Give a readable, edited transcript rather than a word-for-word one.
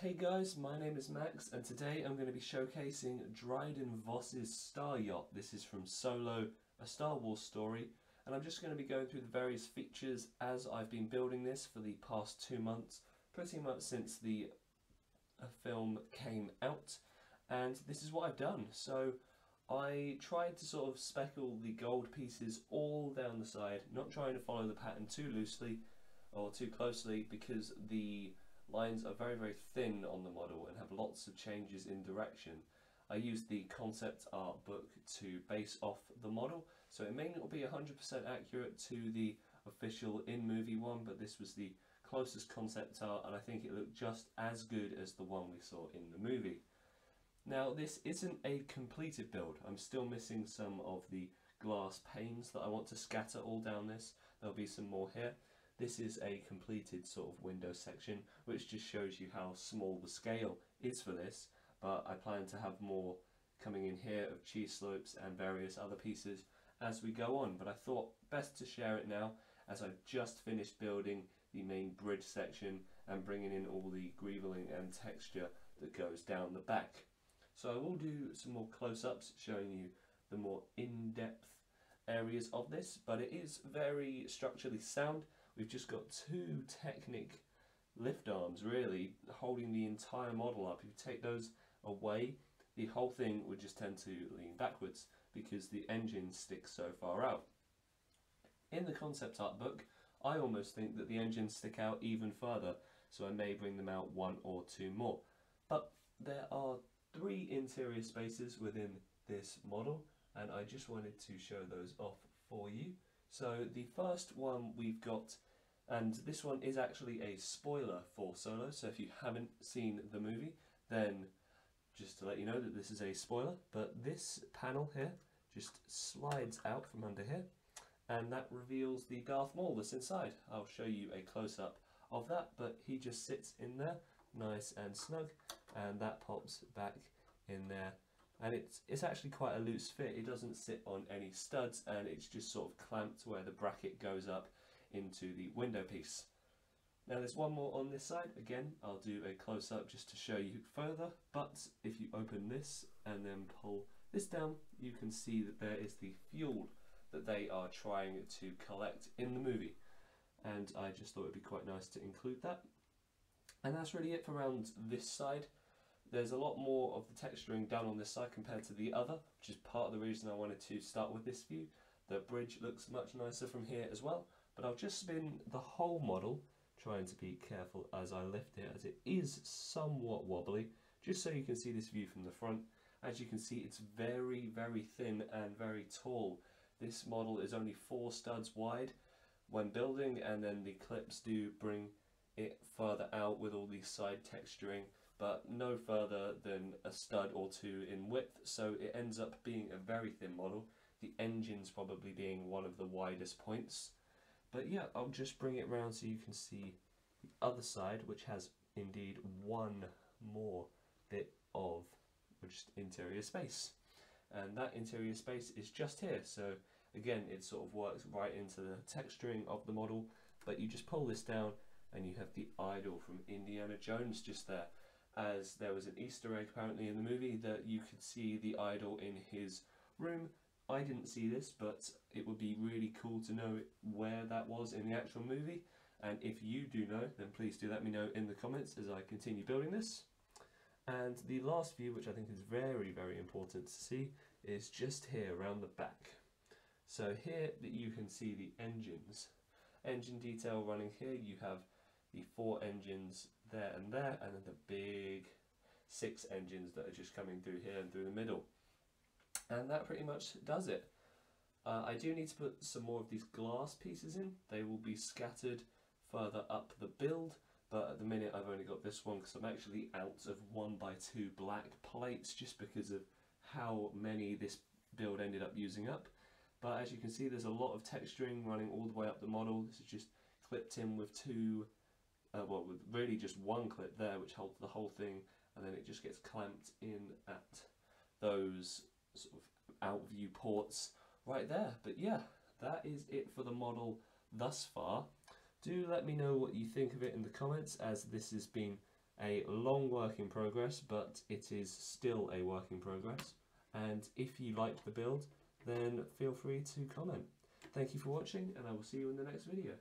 Hey guys, my name is Max and today I'm going to be showcasing Dryden Vos Star Yacht. This is from Solo, a Star Wars story, and I'm just going to be going through the various features as I've been building this for the past 2 months, pretty much since the film came out, and this is what I've done. So I tried to sort of speckle the gold pieces all down the side, not trying to follow the pattern too loosely or too closely because the lines are very thin on the model and have lots of changes in direction. I used the concept art book to base off the model, so it may not be 100% accurate to the official in-movie one, but this was the closest concept art and I think it looked just as good as the one we saw in the movie. Now this isn't a completed build. I'm still missing some of the glass panes that I want to scatter all down this. There'll be some more here. This is a completed sort of window section, which just shows you how small the scale is for this, but I plan to have more coming in here of cheese slopes and various other pieces as we go on, but I thought best to share it now as I've just finished building the main bridge section and bringing in all the greeveling and texture that goes down the back. So I will do some more close-ups showing you the more in-depth areas of this, but it is very structurally sound. We've just got two Technic lift arms really holding the entire model up. If you take those away, the whole thing would just tend to lean backwards because the engine sticks so far out. In the concept art book, I almost think that the engines stick out even further, so I may bring them out one or two more. But there are 3 interior spaces within this model, and I just wanted to show those off for you. So the first one we've got, and this one is actually a spoiler for Solo, so if you haven't seen the movie, then just to let you know that this is a spoiler, but this panel here just slides out from under here, and that reveals the Darth Maul that's inside. I'll show you a close-up of that, but he just sits in there, nice and snug, and that pops back in there. And it's actually quite a loose fit. It doesn't sit on any studs and it's just sort of clamped where the bracket goes up into the window piece. Now there's one more on this side. Again, I'll do a close-up just to show you further, but if you open this and then pull this down, you can see that there is the fuel that they are trying to collect in the movie, and I just thought it'd be quite nice to include that. And that's really it for around this side. There's a lot more of the texturing done on this side compared to the other, which is part of the reason I wanted to start with this view. The bridge looks much nicer from here as well, but I'll just spin the whole model, trying to be careful as I lift it, as it is somewhat wobbly, just so you can see this view from the front. As you can see, it's very thin and very tall. This model is only 4 studs wide when building, and then the clips do bring it further out with all these side texturing, but no further than a stud or 2 in width, so it ends up being a very thin model, the engines probably being one of the widest points. But yeah, I'll just bring it round so you can see the other side, which has indeed one more bit of just interior space, and that interior space is just here. So again, it sort of works right into the texturing of the model, but you just pull this down and you have the idol from Indiana Jones just there, as there was an Easter egg apparently in the movie that you could see the idol in his room. I didn't see this, but it would be really cool to know where that was in the actual movie, and if you do know, then please do let me know in the comments as I continue building this. And the last view, which I think is very important to see, is just here around the back. So here that you can see the engine detail running here. You have the 4 engines there, and then the big 6 engines that are just coming through here and through the middle. And that pretty much does it. I do need to put some more of these glass pieces in. They will be scattered further up the build, but at the minute I've only got this one because I'm actually out of 1x2 black plates just because of how many this build ended up using up. But as you can see, there's a lot of texturing running all the way up the model. This is just clipped in with 2 well, with really just 1 clip there which holds the whole thing, and then it just gets clamped in at those sort of out view ports right there. But yeah, that is it for the model thus far. Do let me know what you think of it in the comments, as this has been a long work in progress, but it is still a work in progress. And if you like the build, then feel free to comment. Thank you for watching, and I will see you in the next video.